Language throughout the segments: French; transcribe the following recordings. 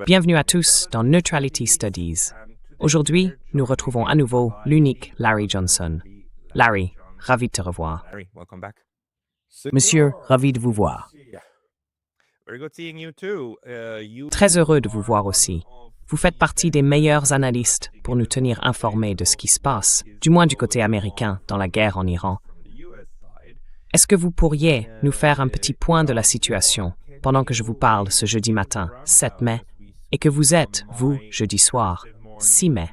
Bienvenue à tous dans Neutrality Studies. Aujourd'hui, nous retrouvons à nouveau l'unique Larry Johnson. Larry, ravi de te revoir. Monsieur, ravi de vous voir. Très heureux de vous voir aussi. Vous faites partie des meilleurs analystes pour nous tenir informés de ce qui se passe, du moins du côté américain, dans la guerre en Iran. Est-ce que vous pourriez nous faire un petit point de la situation pendant que je vous parle ce jeudi matin, 7 mai, et que vous êtes, vous, jeudi soir, 6 mai?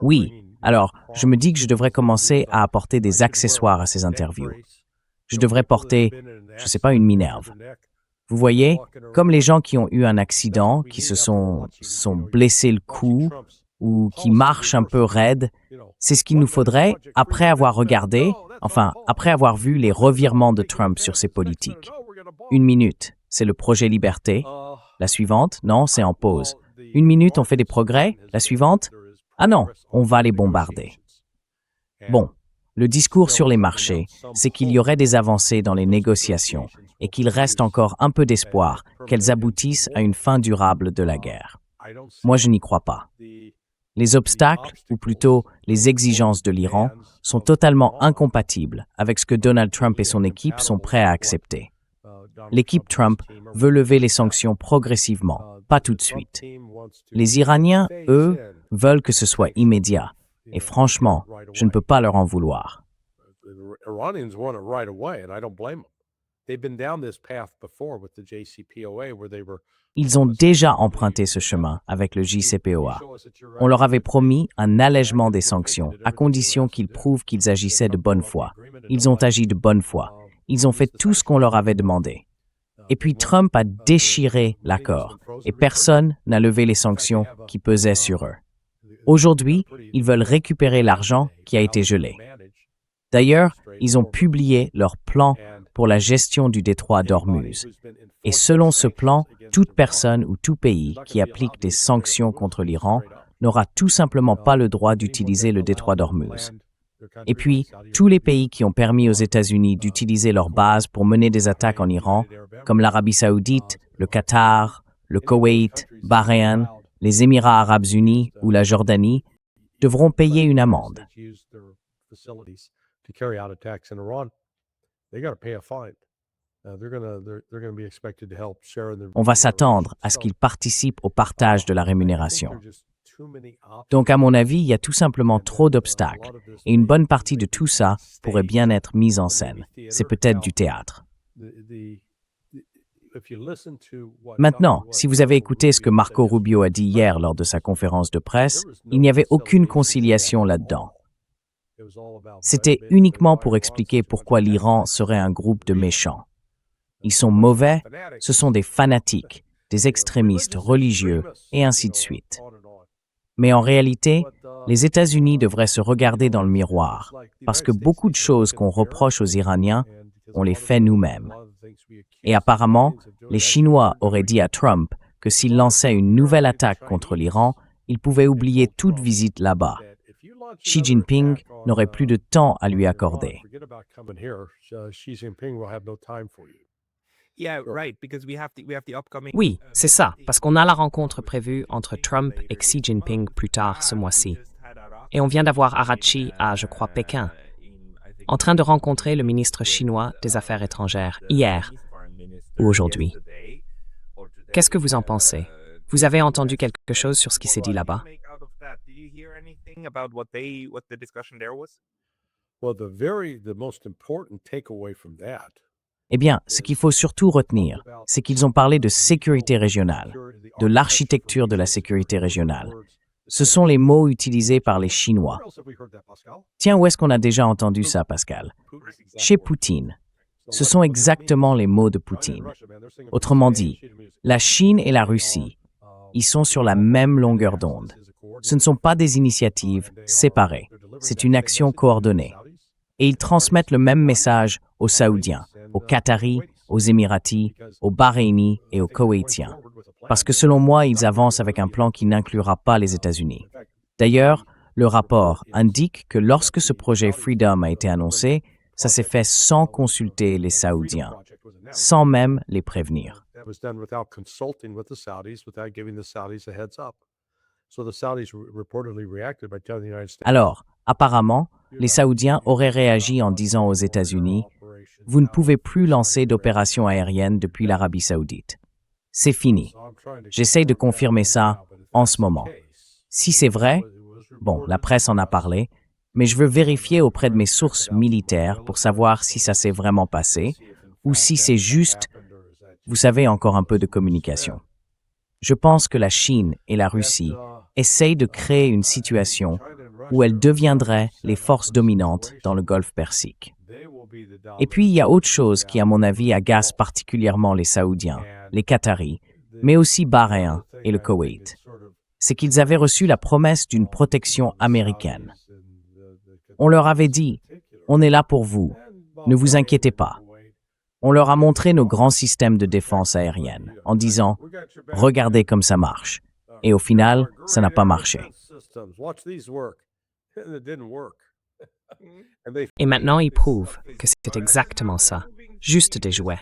Oui, alors, je me dis que je devrais commencer à apporter des accessoires à ces interviews. Je devrais porter, je ne sais pas, une minerve. Vous voyez, comme les gens qui ont eu un accident, qui se sont blessés le cou ou qui marchent un peu raide, c'est ce qu'il nous faudrait après avoir regardé, après avoir vu les revirements de Trump sur ses politiques. 1 minute, c'est le projet Liberté. La suivante, non, c'est en pause. 1 minute, on fait des progrès. La suivante, ah non, on va les bombarder. Bon, le discours sur les marchés, c'est qu'il y aurait des avancées dans les négociations et qu'il reste encore un peu d'espoir qu'elles aboutissent à une fin durable de la guerre. Moi, je n'y crois pas. Les obstacles, ou plutôt les exigences de l'Iran, sont totalement incompatibles avec ce que Donald Trump et son équipe sont prêts à accepter. L'équipe Trump veut lever les sanctions progressivement, pas tout de suite. Les Iraniens, eux, veulent que ce soit immédiat. Et franchement, je ne peux pas leur en vouloir. Ils ont déjà emprunté ce chemin avec le JCPOA. On leur avait promis un allègement des sanctions, à condition qu'ils prouvent qu'ils agissaient de bonne foi. Ils ont agi de bonne foi. Ils ont fait tout ce qu'on leur avait demandé. Et puis Trump a déchiré l'accord, et personne n'a levé les sanctions qui pesaient sur eux. Aujourd'hui, ils veulent récupérer l'argent qui a été gelé. D'ailleurs, ils ont publié leur plan pour la gestion du détroit d'Ormuz. Et selon ce plan, toute personne ou tout pays qui applique des sanctions contre l'Iran n'aura tout simplement pas le droit d'utiliser le détroit d'Ormuz. Et puis, tous les pays qui ont permis aux États-Unis d'utiliser leurs bases pour mener des attaques en Iran, comme l'Arabie saoudite, le Qatar, le Koweït, Bahreïn, les Émirats arabes unis ou la Jordanie, devront payer une amende. On va s'attendre à ce qu'ils participent au partage de la rémunération. Donc, à mon avis, il y a tout simplement trop d'obstacles, et une bonne partie de tout ça pourrait bien être mise en scène. C'est peut-être du théâtre. Maintenant, si vous avez écouté ce que Marco Rubio a dit hier lors de sa conférence de presse, il n'y avait aucune conciliation là-dedans. C'était uniquement pour expliquer pourquoi l'Iran serait un groupe de méchants. Ils sont mauvais, ce sont des fanatiques, des extrémistes religieux, et ainsi de suite. Mais en réalité, les États-Unis devraient se regarder dans le miroir, parce que beaucoup de choses qu'on reproche aux Iraniens, on les fait nous-mêmes. Et apparemment, les Chinois auraient dit à Trump que s'il lançait une nouvelle attaque contre l'Iran, il pouvait oublier toute visite là-bas. Xi Jinping n'aurait plus de temps à lui accorder. Oui, c'est ça, parce qu'on a la rencontre prévue entre Trump et Xi Jinping plus tard ce mois-ci. Et on vient d'avoir Arachi à, je crois, Pékin, en train de rencontrer le ministre chinois des Affaires étrangères hier ou aujourd'hui. Qu'est-ce que vous en pensez? Vous avez entendu quelque chose sur ce qui s'est dit là-bas? Eh bien, ce qu'il faut surtout retenir, c'est qu'ils ont parlé de sécurité régionale, de l'architecture de la sécurité régionale. Ce sont les mots utilisés par les Chinois. Tiens, où est-ce qu'on a déjà entendu ça, Pascal? Chez Poutine. Ce sont exactement les mots de Poutine. Autrement dit, la Chine et la Russie, ils sont sur la même longueur d'onde. Ce ne sont pas des initiatives séparées, c'est une action coordonnée. Et ils transmettent le même message aux Saoudiens, aux Qataris, aux Émiratis, aux Bahreïnis et aux Koweïtiens. Parce que selon moi, ils avancent avec un plan qui n'inclura pas les États-Unis. D'ailleurs, le rapport indique que lorsque ce projet Freedom a été annoncé, ça s'est fait sans consulter les Saoudiens, sans même les prévenir. Alors, apparemment, les Saoudiens auraient réagi en disant aux États-Unis « Vous ne pouvez plus lancer d'opérations aériennes depuis l'Arabie saoudite. C'est fini. » J'essaye de confirmer ça en ce moment. Si c'est vrai, bon, la presse en a parlé, mais je veux vérifier auprès de mes sources militaires pour savoir si ça s'est vraiment passé ou si c'est juste, vous savez, encore un peu de communication. Je pense que la Chine et la Russie essayent de créer une situation où elles deviendraient les forces dominantes dans le Golfe Persique. Et puis, il y a autre chose qui, à mon avis, agace particulièrement les Saoudiens, les Qataris, mais aussi Bahreïn et le Koweït. C'est qu'ils avaient reçu la promesse d'une protection américaine. On leur avait dit « On est là pour vous, ne vous inquiétez pas ». On leur a montré nos grands systèmes de défense aérienne en disant « Regardez comme ça marche ». Et au final, ça n'a pas marché. Et maintenant, ils prouvent que c'est exactement ça, juste des jouets.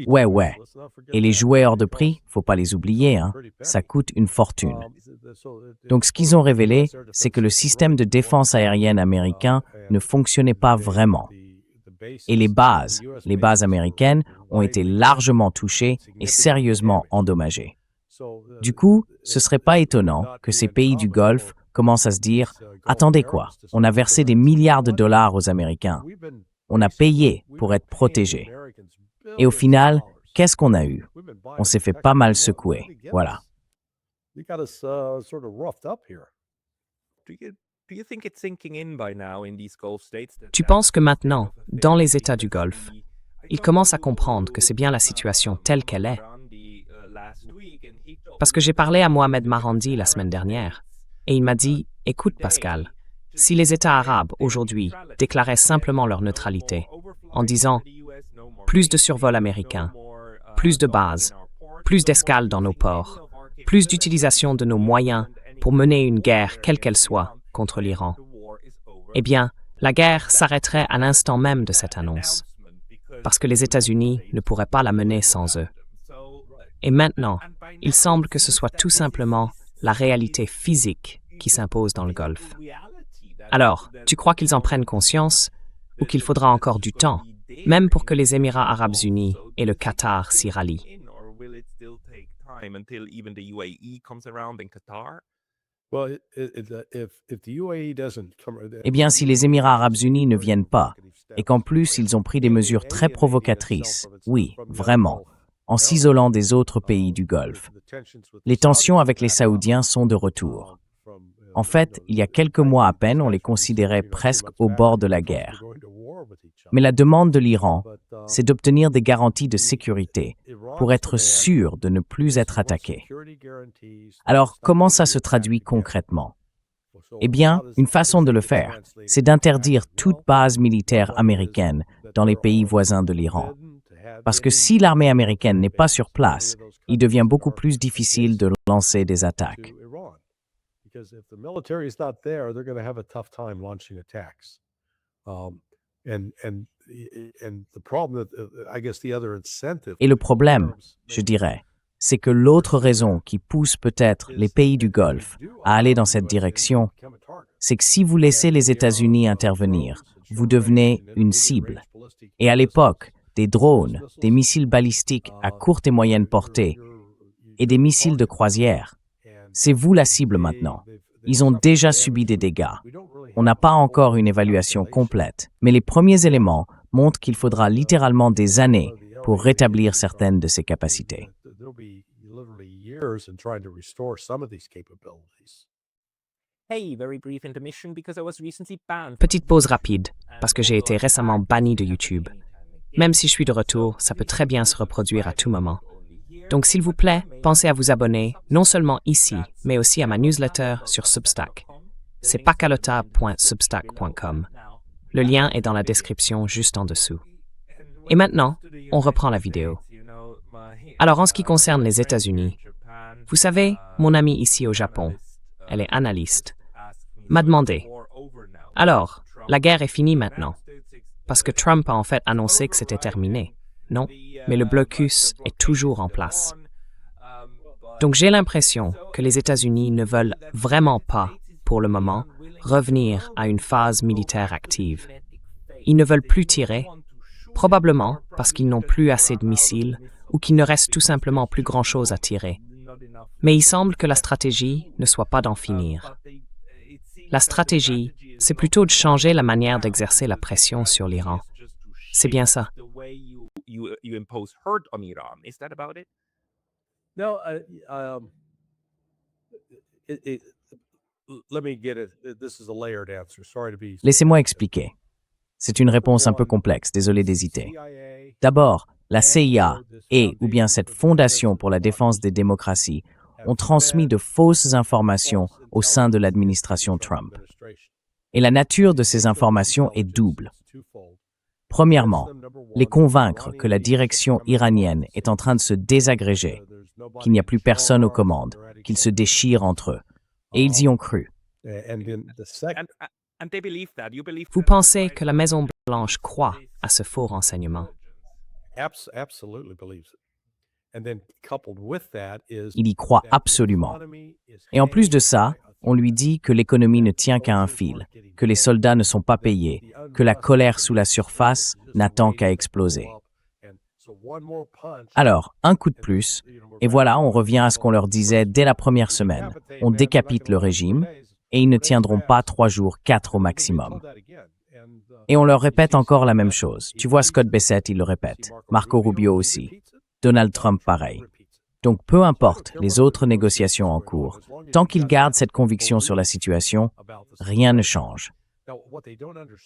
Ouais. Et les jouets hors de prix, faut pas les oublier, hein, ça coûte une fortune. Donc ce qu'ils ont révélé, c'est que le système de défense aérienne américain ne fonctionnait pas vraiment. Et les bases américaines ont été largement touchées et sérieusement endommagées. Du coup, ce serait pas étonnant que ces pays du Golfe commencent à se dire « Attendez quoi, on a versé des milliards de dollars aux Américains. On a payé pour être protégés. » Et au final, qu'est-ce qu'on a eu? On s'est fait pas mal secouer, voilà. Tu penses que maintenant, dans les États du Golfe, ils commencent à comprendre que c'est bien la situation telle qu'elle est? Parce que j'ai parlé à Mohamed Marandi la semaine dernière, et il m'a dit « Écoute Pascal, si les États arabes aujourd'hui déclaraient simplement leur neutralité, en disant « plus de survol américain, plus de bases, plus d'escales dans nos ports, plus d'utilisation de nos moyens pour mener une guerre quelle qu'elle soit contre l'Iran, eh bien, la guerre s'arrêterait à l'instant même de cette annonce, parce que les États-Unis ne pourraient pas la mener sans eux. Et maintenant, il semble que ce soit tout simplement la réalité physique qui s'impose dans le Golfe. Alors, tu crois qu'ils en prennent conscience ou qu'il faudra encore du temps, même pour que les Émirats arabes unis et le Qatar s'y rallient? Eh bien, si les Émirats arabes unis ne viennent pas, et qu'en plus ils ont pris des mesures très provocatrices, oui, vraiment, en s'isolant des autres pays du Golfe, les tensions avec les Saoudiens sont de retour. En fait, il y a quelques mois à peine, on les considérait presque au bord de la guerre. Mais la demande de l'Iran, c'est d'obtenir des garanties de sécurité pour être sûr de ne plus être attaqué. Alors, comment ça se traduit concrètement? Eh bien, une façon de le faire, c'est d'interdire toute base militaire américaine dans les pays voisins de l'Iran. Parce que si l'armée américaine n'est pas sur place, il devient beaucoup plus difficile de lancer des attaques. Et le problème, je dirais, c'est que l'autre raison qui pousse peut-être les pays du Golfe à aller dans cette direction, c'est que si vous laissez les États-Unis intervenir, vous devenez une cible. Et à l'époque, des drones, des missiles balistiques à courte et moyenne portée et des missiles de croisière, c'est vous la cible maintenant. Ils ont déjà subi des dégâts. On n'a pas encore une évaluation complète, mais les premiers éléments montrent qu'il faudra littéralement des années pour rétablir certaines de ces capacités. Petite pause rapide, parce que j'ai été récemment banni de YouTube. Même si je suis de retour, ça peut très bien se reproduire à tout moment. Donc s'il vous plaît, pensez à vous abonner, non seulement ici, mais aussi à ma newsletter sur Substack. C'est pakalota.substack.com. Le lien est dans la description juste en dessous. Et maintenant, on reprend la vidéo. Alors en ce qui concerne les États-Unis, Vous savez, mon amie ici au Japon, elle est analyste, m'a demandé, alors, la guerre est finie maintenant, parce que Trump a en fait annoncé que c'était terminé. Non, mais le blocus est toujours en place. Donc j'ai l'impression que les États-Unis ne veulent vraiment pas, pour le moment, revenir à une phase militaire active. Ils ne veulent plus tirer, probablement parce qu'ils n'ont plus assez de missiles ou qu'il ne reste tout simplement plus grand-chose à tirer. Mais il semble que la stratégie ne soit pas d'en finir. La stratégie, c'est plutôt de changer la manière d'exercer la pression sur l'Iran. C'est bien ça. No, let me get it. This is a layered answer. Sorry to be. Laissez-moi expliquer. C'est une réponse un peu complexe, désolé d'hésiter. D'abord, la CIA et, ou bien cette Fondation pour la défense des démocraties, ont transmis de fausses informations au sein de l'administration Trump. Et la nature de ces informations est double. Premièrement, les convaincre que la direction iranienne est en train de se désagréger, qu'il n'y a plus personne aux commandes, qu'ils se déchirent entre eux. Et ils y ont cru. Vous pensez que la Maison-Blanche croit à ce faux renseignement? Il y croit absolument. Et en plus de ça, on lui dit que l'économie ne tient qu'à un fil, que les soldats ne sont pas payés, que la colère sous la surface n'attend qu'à exploser. Alors, un coup de plus, et voilà, on revient à ce qu'on leur disait dès la première semaine. On décapite le régime, et ils ne tiendront pas 3 jours, 4 au maximum. Et on leur répète encore la même chose. Tu vois, Scott Bessent, il le répète. Marco Rubio aussi. Donald Trump, pareil. Donc, peu importe les autres négociations en cours, tant qu'ils gardent cette conviction sur la situation, rien ne change.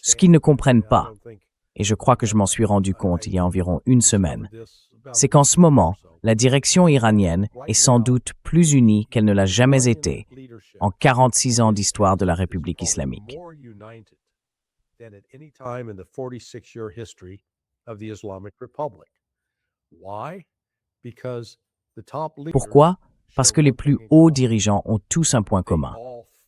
Ce qu'ils ne comprennent pas, et je crois que je m'en suis rendu compte il y a environ une semaine, c'est qu'en ce moment, la direction iranienne est sans doute plus unie qu'elle ne l'a jamais été en 46 ans d'histoire de la République islamique. Pourquoi? Parce que les plus hauts dirigeants ont tous un point commun.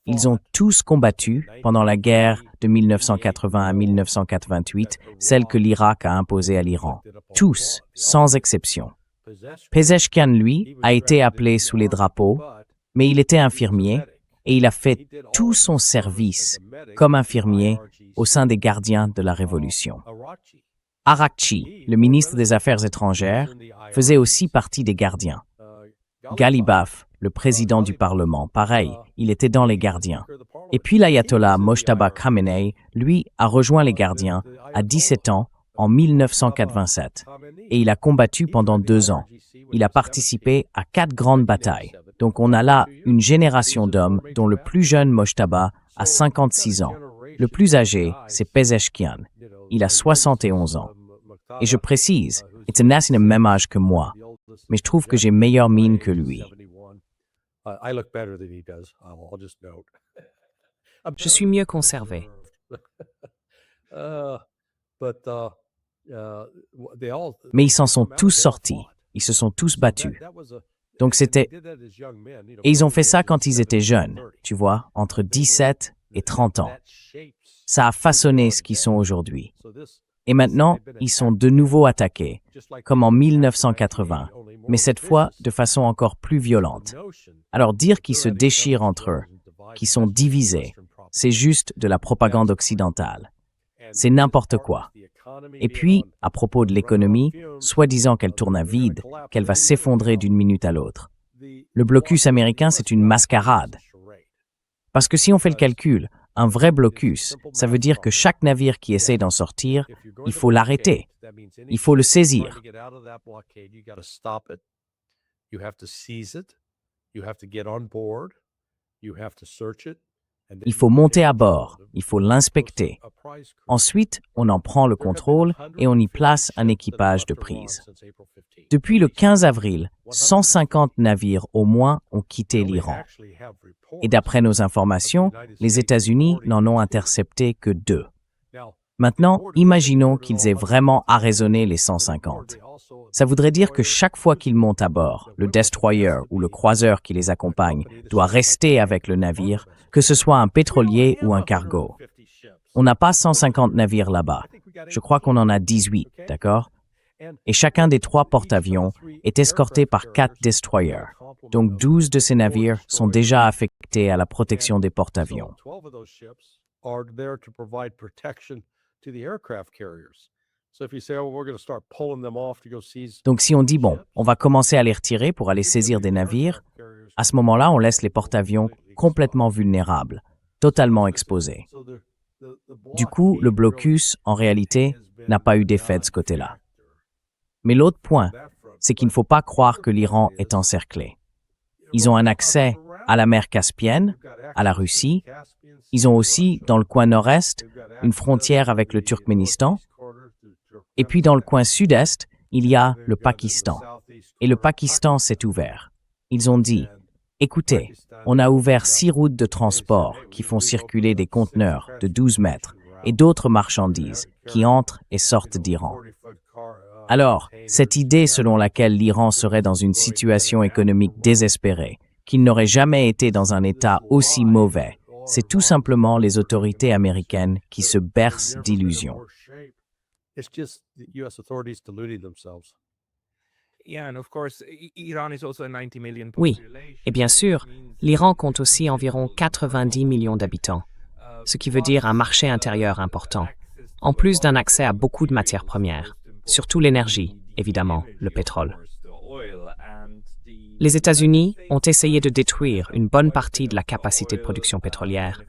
Ils ont tous combattu pendant la guerre de 1980 à 1988, celle que l'Irak a imposée à l'Iran. Tous, sans exception. Pezeshkian, lui, a été appelé sous les drapeaux, mais il était infirmier et il a fait tout son service comme infirmier au sein des gardiens de la Révolution. Arakchi, le ministre des Affaires étrangères, faisait aussi partie des gardiens. Ghalibaf, le président du Parlement, pareil, il était dans les gardiens. Et puis l'ayatollah Mojtaba Khamenei, lui, a rejoint les gardiens à 17 ans en 1987. Et il a combattu pendant 2 ans. Il a participé à 4 grandes batailles. Donc on a là une génération d'hommes dont le plus jeune Mojtaba a 56 ans. Le plus âgé, c'est Pezeshkian. Il a 71 ans. Et je précise, Itanas n'a le même âge que moi, mais je trouve que j'ai meilleure mine que lui. Je suis mieux conservé. Mais ils s'en sont tous sortis. Ils se sont tous battus. Donc c'était... Et ils ont fait ça quand ils étaient jeunes, tu vois, entre 17 et 30 ans. Ça a façonné ce qu'ils sont aujourd'hui. Et maintenant, ils sont de nouveau attaqués, comme en 1980, mais cette fois de façon encore plus violente. Alors dire qu'ils se déchirent entre eux, qu'ils sont divisés, c'est juste de la propagande occidentale. C'est n'importe quoi. Et puis, à propos de l'économie, soi-disant qu'elle tourne à vide, qu'elle va s'effondrer d'une minute à l'autre. Le blocus américain, c'est une mascarade. Parce que si on fait le calcul, un vrai blocus, ça veut dire que chaque navire qui essaie d'en sortir, il faut l'arrêter. Il faut le saisir. Il faut monter à bord, il faut l'inspecter. Ensuite, on en prend le contrôle et on y place un équipage de prise. Depuis le 15 avril, 150 navires au moins ont quitté l'Iran. Et d'après nos informations, les États-Unis n'en ont intercepté que 2. Maintenant, imaginons qu'ils aient vraiment arraisonné les 150. Ça voudrait dire que chaque fois qu'ils montent à bord, le destroyer ou le croiseur qui les accompagne doit rester avec le navire, que ce soit un pétrolier ou un cargo. On n'a pas 150 navires là-bas. Je crois qu'on en a 18, d'accord? Et chacun des 3 porte-avions est escorté par 4 destroyers. Donc 12 de ces navires sont déjà affectés à la protection des porte-avions. Donc si on dit, bon, on va commencer à les retirer pour aller saisir des navires, à ce moment-là, on laisse les porte-avions complètement vulnérables, totalement exposés. Du coup, le blocus, en réalité, n'a pas eu d'effet de ce côté-là. Mais l'autre point, c'est qu'il ne faut pas croire que l'Iran est encerclé. Ils ont un accès à la mer Caspienne, à la Russie. Ils ont aussi, dans le coin nord-est, une frontière avec le Turkménistan. Et puis dans le coin sud-est, il y a le Pakistan. Et le Pakistan s'est ouvert. Ils ont dit, écoutez, on a ouvert 6 routes de transport qui font circuler des conteneurs de 12 mètres et d'autres marchandises qui entrent et sortent d'Iran. Alors, cette idée selon laquelle l'Iran serait dans une situation économique désespérée, qu'il n'aurait jamais été dans un état aussi mauvais, c'est tout simplement les autorités américaines qui se bercent d'illusions. Oui, et bien sûr, l'Iran compte aussi environ 90 millions d'habitants, ce qui veut dire un marché intérieur important, en plus d'un accès à beaucoup de matières premières, surtout l'énergie, évidemment, le pétrole. Les États-Unis ont essayé de détruire une bonne partie de la capacité de production pétrolière,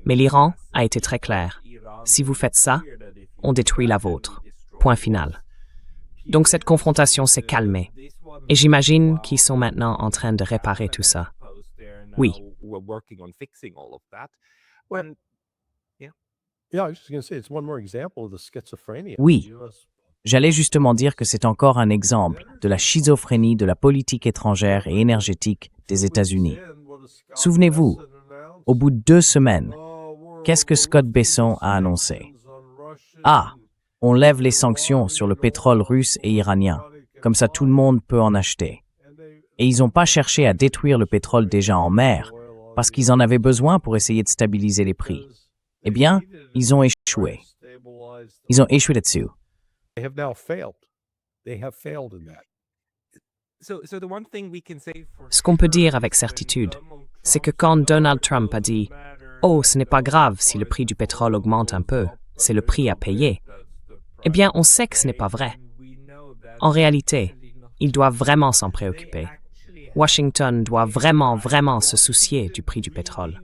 mais l'Iran a été très clair. Si vous faites ça, on détruit la vôtre. Point final. Donc cette confrontation s'est calmée, et j'imagine qu'ils sont maintenant en train de réparer tout ça. Oui. Oui. J'allais justement dire que c'est encore un exemple de la schizophrénie de la politique étrangère et énergétique des États-Unis. Souvenez-vous, au bout de 2 semaines, qu'est-ce que Scott Besson a annoncé? Ah, on lève les sanctions sur le pétrole russe et iranien, comme ça tout le monde peut en acheter. Et ils n'ont pas cherché à détruire le pétrole déjà en mer, parce qu'ils en avaient besoin pour essayer de stabiliser les prix. Eh bien, ils ont échoué. Ils ont échoué là-dessus. Ce qu'on peut dire avec certitude, c'est que quand Donald Trump a dit « Oh, ce n'est pas grave si le prix du pétrole augmente un peu, c'est le prix à payer », eh bien, on sait que ce n'est pas vrai. En réalité, il doit vraiment s'en préoccuper. Washington doit vraiment se soucier du prix du pétrole.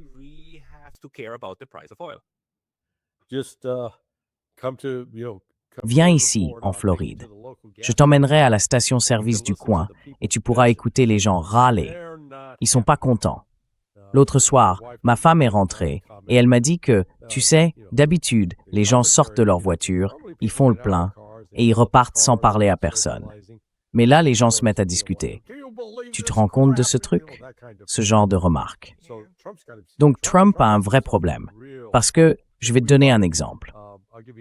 Viens ici, en Floride. Je t'emmènerai à la station-service du coin et tu pourras écouter les gens râler. Ils sont pas contents. L'autre soir, ma femme est rentrée et elle m'a dit que, tu sais, d'habitude, les gens sortent de leur voiture, ils font le plein et ils repartent sans parler à personne. Mais là, les gens se mettent à discuter. Tu te rends compte de ce truc? Ce genre de remarques. Donc Trump a un vrai problème. Parce que, je vais te donner un exemple.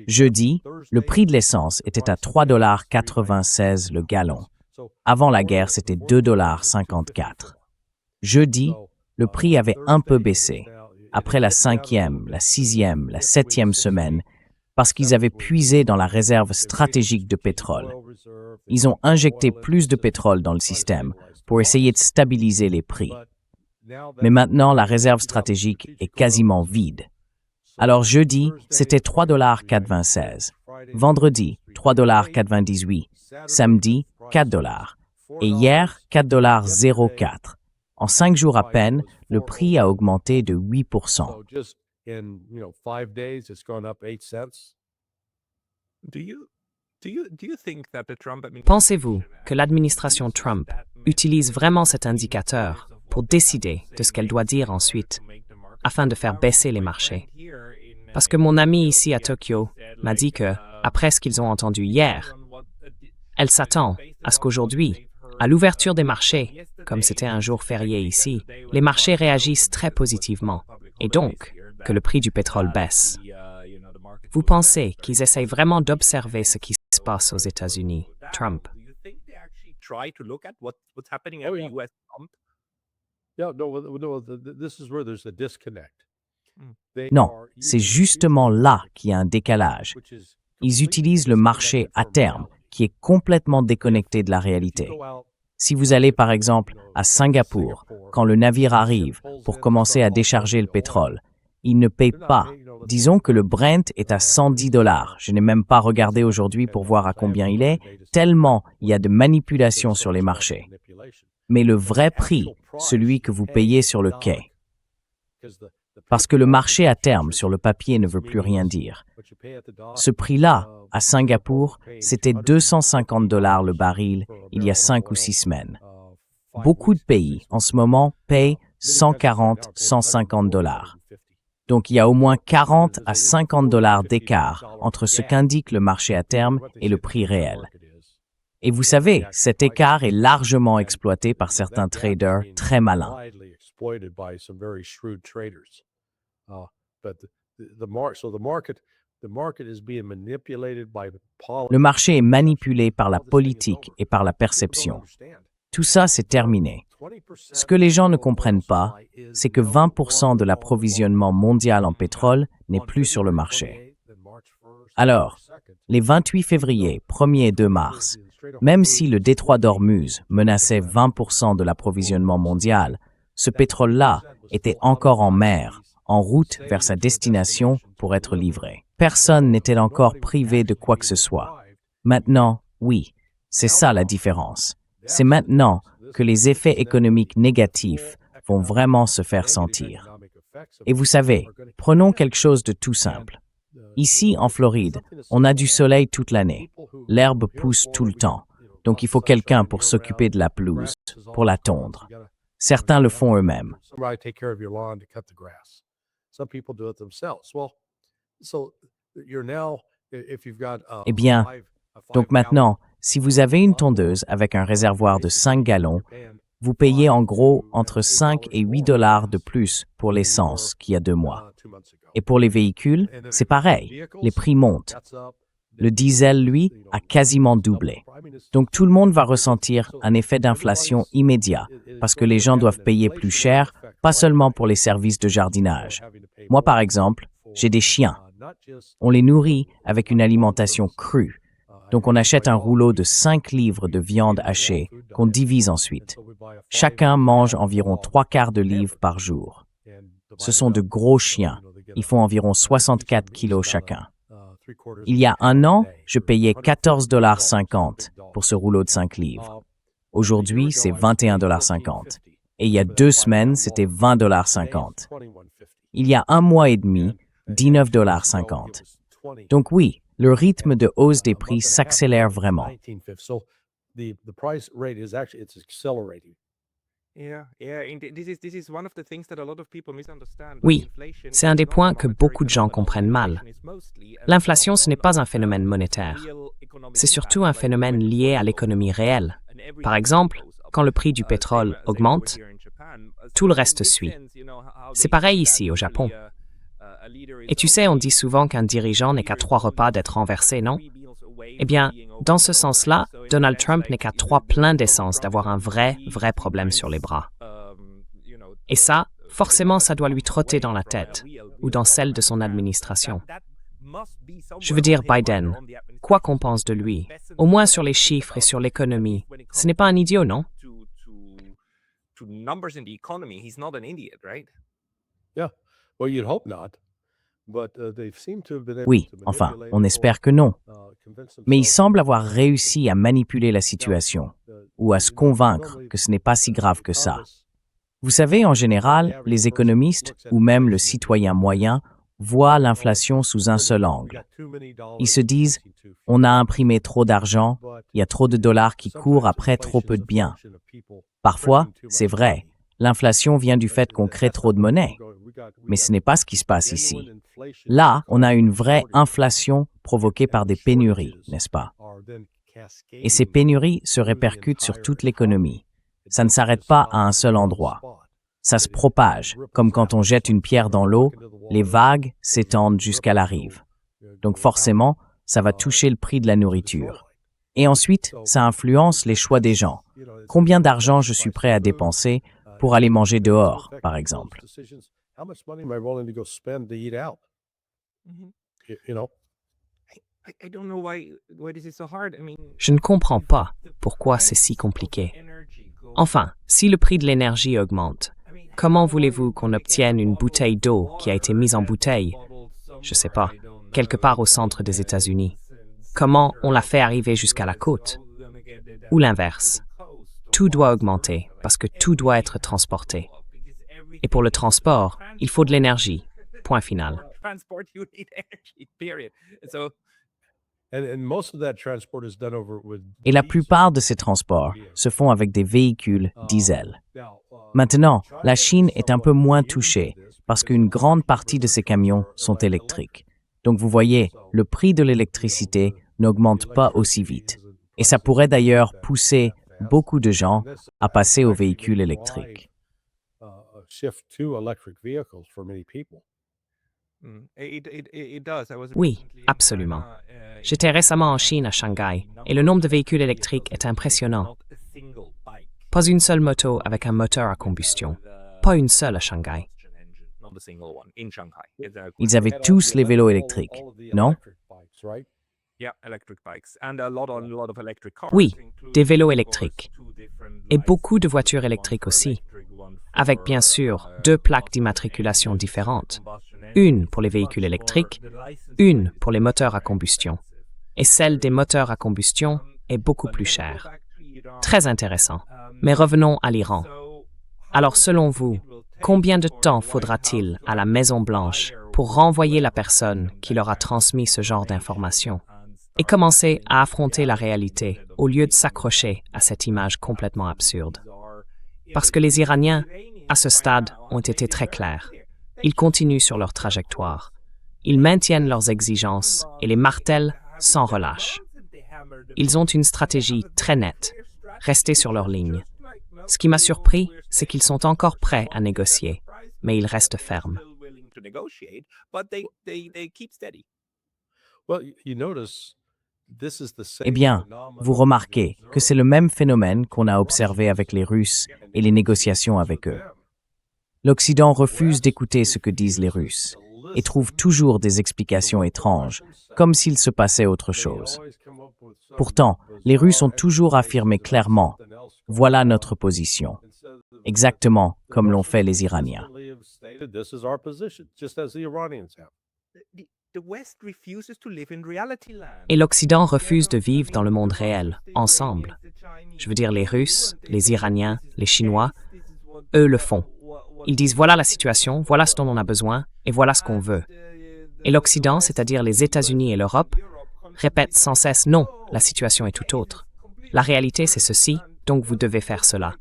Jeudi, le prix de l'essence était à 3,96 $ le gallon. Avant la guerre, c'était 2,54 $. Jeudi, le prix avait un peu baissé, après la 5e, la 6e, la 7e semaine, parce qu'ils avaient puisé dans la réserve stratégique de pétrole. Ils ont injecté plus de pétrole dans le système pour essayer de stabiliser les prix. Mais maintenant, la réserve stratégique est quasiment vide. Alors jeudi, c'était 3,96 $. Vendredi, 3,98 $. Samedi, 4 $. Et hier, 4,04 $. En 5 jours à peine, le prix a augmenté de 8%. Pensez-vous que l'administration Trump utilise vraiment cet indicateur pour décider de ce qu'elle doit dire ensuite, afin de faire baisser les marchés? Parce que mon ami ici à Tokyo m'a dit que, après ce qu'ils ont entendu hier, elle s'attend à ce qu'aujourd'hui, à l'ouverture des marchés, comme c'était un jour férié ici, les marchés réagissent très positivement, et donc que le prix du pétrole baisse. Vous pensez qu'ils essayent vraiment d'observer ce qui se passe aux États-Unis, Trump? Oh, yeah. Yeah, this is where there's a disconnect. They Non, are c'est using justement là qu'il y a un décalage. which is Ils utilisent le marché à terme, qui est complètement déconnecté de la réalité. Si vous allez par exemple à Singapour, quand le navire arrive pour commencer à décharger le pétrole, il ne paye pas. Disons que le Brent est à $110. Je n'ai même pas regardé aujourd'hui pour voir à combien il est, tellement il y a de manipulation sur les marchés. Mais le vrai prix, celui que vous payez sur le quai, parce que le marché à terme sur le papier ne veut plus rien dire. Ce prix-là, à Singapour, c'était $250 le baril il y a 5 ou 6 semaines. Beaucoup de pays, en ce moment, payent 140, $150. Donc il y a au moins 40 à 50 $ d'écart entre ce qu'indique le marché à terme et le prix réel. Et vous savez, cet écart est largement exploité par certains traders très malins. Le marché est manipulé par la politique et par la perception. Tout ça, c'est terminé. Ce que les gens ne comprennent pas, c'est que 20% de l'approvisionnement mondial en pétrole n'est plus sur le marché. Alors, les 28 février, 1er et 2 mars, même si le détroit d'Ormuz menaçait 20% de l'approvisionnement mondial, ce pétrole-là était encore en mer, en route vers sa destination pour être livré. Personne n'était encore privé de quoi que ce soit. Maintenant, oui, c'est ça la différence. C'est maintenant que les effets économiques négatifs vont vraiment se faire sentir. Et vous savez, prenons quelque chose de tout simple. Ici, en Floride, on a du soleil toute l'année. L'herbe pousse tout le temps. Donc il faut quelqu'un pour s'occuper de la pelouse, pour la tondre. Certains le font eux-mêmes. Eh bien, donc maintenant, si vous avez une tondeuse avec un réservoir de 5 gallons, vous payez en gros entre 5 et 8 $ de plus pour l'essence qu'il y a 2 mois. Et pour les véhicules, c'est pareil, les prix montent. Le diesel, lui, a quasiment doublé. Donc tout le monde va ressentir un effet d'inflation immédiat parce que les gens doivent payer plus cher, pas seulement pour les services de jardinage. Moi, par exemple, j'ai des chiens. On les nourrit avec une alimentation crue. Donc on achète un rouleau de 5 livres de viande hachée qu'on divise ensuite. Chacun mange environ 3/4 de livre par jour. Ce sont de gros chiens. Ils font environ 64 kilos chacun. Il y a un an, je payais $14,50 pour ce rouleau de 5 livres. Aujourd'hui, c'est $21,50. Et il y a 2 semaines, c'était $20,50. Il y a 1 mois et demi, $19,50. Donc oui, le rythme de hausse des prix s'accélère vraiment. Oui, c'est un des points que beaucoup de gens comprennent mal. L'inflation, ce n'est pas un phénomène monétaire. C'est surtout un phénomène lié à l'économie réelle. Par exemple, quand le prix du pétrole augmente, tout le reste suit. C'est pareil ici, au Japon. Et tu sais, on dit souvent qu'un dirigeant n'est qu'à 3 repas d'être renversé, non? Eh bien, dans ce sens-là, Donald Trump n'est qu'à 3 pleins d'essence d'avoir un vrai problème sur les bras. Et ça, forcément, ça doit lui trotter dans la tête, ou dans celle de son administration. Je veux dire Biden, quoi qu'on pense de lui, au moins sur les chiffres et sur l'économie, ce n'est pas un idiot, non? Oui, enfin, on espère que non. Mais il semble avoir réussi à manipuler la situation, ou à se convaincre que ce n'est pas si grave que ça. Vous savez, en général, les économistes, ou même le citoyen moyen, voient l'inflation sous un seul angle. Ils se disent, on a imprimé trop d'argent, il y a trop de dollars qui courent après trop peu de biens. Parfois, c'est vrai, l'inflation vient du fait qu'on crée trop de monnaie. Mais ce n'est pas ce qui se passe ici. Là, on a une vraie inflation provoquée par des pénuries, n'est-ce pas? Et ces pénuries se répercutent sur toute l'économie. Ça ne s'arrête pas à un seul endroit. Ça se propage, comme quand on jette une pierre dans l'eau, les vagues s'étendent jusqu'à la rive. Donc forcément, ça va toucher le prix de la nourriture. Et ensuite, ça influence les choix des gens. Combien d'argent je suis prêt à dépenser pour aller manger dehors, par exemple. How much money am I willing to go spend to eat out? You know? I don't know why this is so hard. I mean, Je ne comprends pas pourquoi c'est si compliqué. Enfin, si le prix de l'énergie augmente, comment voulez-vous qu'on obtienne une bouteille d'eau qui a été mise en bouteille, je sais pas, quelque part au centre des États-Unis? Comment on la fait arriver jusqu'à la côte? Ou l'inverse? Tout doit augmenter parce que tout doit être transporté. Et pour le transport, il faut de l'énergie. Point final. transport you need energy, period. So And most of that transport is done over with Et la plupart de ces transports se font avec des véhicules diesel. Maintenant, la Chine est un peu moins touchée parce qu'une grande partie de ces camions sont électriques. Donc vous voyez, le prix de l'électricité n'augmente pas aussi vite. Et ça pourrait d'ailleurs pousser beaucoup de gens à passer aux véhicules électriques. shift to electric vehicles for many people. it does. I was Oui, recently in absolument. China, J'étais récemment en Chine, à Shanghai, et le nombre de véhicules électriques est impressionnant. not a single bike. Pas une seule moto avec un moteur à combustion. Pas une seule à Shanghai. Not a single one in Shanghai. It's a- Ils avaient tous les vélos électriques, All of the non? electric bikes, right? Yeah, electric bikes and a lot of electric cars. Oui, including, des vélos of course, électriques. two different Et licenses, beaucoup de voitures one électriques for aussi, electric, one avec for, bien sûr 2 plaques d'immatriculation différentes. combustion engine. Une pour les véhicules électriques, une pour les moteurs à combustion. Et celle des moteurs à combustion est beaucoup plus chère. Très intéressant. Mais revenons à l'Iran. Alors selon vous, combien de temps faudra-t-il à la Maison-Blanche pour renvoyer la personne qui leur a transmis ce genre d'informations et commencer à affronter la réalité au lieu de s'accrocher à cette image complètement absurde? Parce que les Iraniens, à ce stade, ont été très clairs. Ils continuent sur leur trajectoire. Ils maintiennent leurs exigences et les martèlent sans relâche. Ils ont une stratégie très nette, rester sur leur ligne. Ce qui m'a surpris, c'est qu'ils sont encore prêts à négocier, mais ils restent fermes. To negotiate, but they keep steady. Well, you notice this is the same Eh bien, vous remarquez que c'est le même phénomène qu'on a observé avec les Russes et les négociations avec eux. L'Occident refuse d'écouter ce que disent les Russes et trouve toujours des explications étranges, comme s'il se passait autre chose. Pourtant, les Russes ont toujours affirmé clairement « Voilà notre position », exactement comme l'ont fait les Iraniens. This is our position, just as the Iranians have. The West refuses to live in reality land. Et l'Occident refuse de vivre dans le monde réel, ensemble. Je veux dire les Russes, les Iraniens, les Chinois, eux le font. Ils disent voilà la situation, voilà ce dont on a besoin et voilà ce qu'on veut. Et l'Occident, c'est-à-dire les États-Unis et l'Europe, répètent sans cesse non, la situation est tout autre. La réalité c'est ceci, donc vous devez faire cela.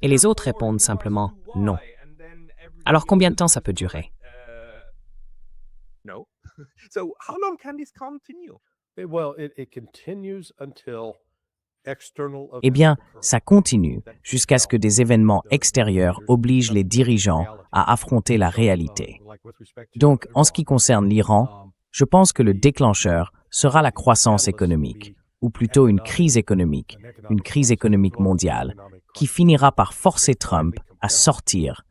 Et les autres répondent simplement non. Alors combien de temps ça peut durer? No. So how long can this continue? Well, it continues until external Eh bien, ça continue jusqu'à ce que des événements extérieurs obligent les dirigeants à affronter la réalité. Donc, en ce qui concerne l'Iran, je pense que le déclencheur sera la croissance économique, ou plutôt une crise économique mondiale, qui finira par forcer Trump à sortir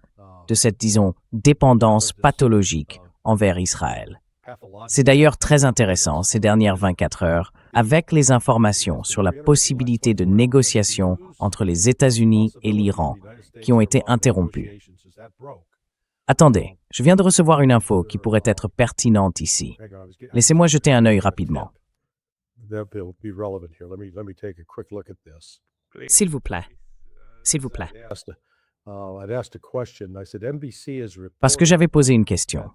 de cette, disons, dépendance pathologique envers Israël. C'est d'ailleurs très intéressant ces dernières 24 heures avec les informations sur la possibilité de négociations entre les États-Unis et l'Iran qui ont été interrompues. Attendez, je viens de recevoir une info qui pourrait être pertinente ici. Laissez-moi jeter un œil rapidement. S'il vous plaît. S'il vous plaît. Parce que j'avais posé une question.